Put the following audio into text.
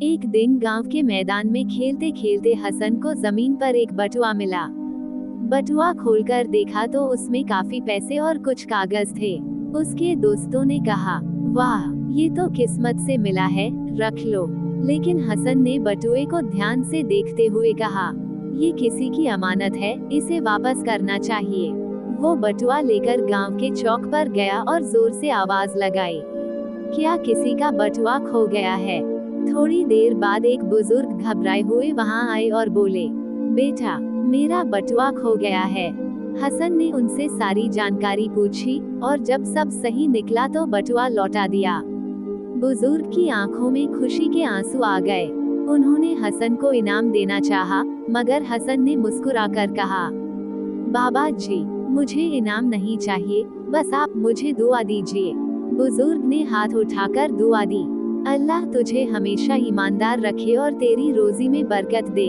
एक दिन गांव के मैदान में खेलते खेलते हसन को जमीन पर एक बटुआ मिला। बटुआ खोलकर देखा तो उसमें काफी पैसे और कुछ कागज थे। उसके दोस्तों ने कहा, वाह, ये तो किस्मत से मिला है, रख लो। लेकिन हसन ने बटुए को ध्यान से देखते हुए कहा, ये किसी की अमानत है, इसे वापस करना चाहिए। वो बटुआ लेकर गांव के चौक पर गया और जोर से आवाज लगाई, क्या किसी का बटुआ खो गया है? थोड़ी देर बाद एक बुजुर्ग घबराए हुए वहां आए और बोले, बेटा, मेरा बटुआ खो गया है। हसन ने उनसे सारी जानकारी पूछी और जब सब सही निकला तो बटुआ लौटा दिया। बुजुर्ग की आंखों में खुशी के आंसू आ गए। उन्होंने हसन को इनाम देना चाहा, मगर हसन ने मुस्कुराकर कहा, बाबा जी, मुझे इनाम नहीं चाहिए, बस आप मुझे दुआ दीजिए। बुजुर्ग ने हाथ उठाकर दुआ दी, अल्लाह तुझे हमेशा ईमानदार रखे और तेरी रोजी में बरकत दे।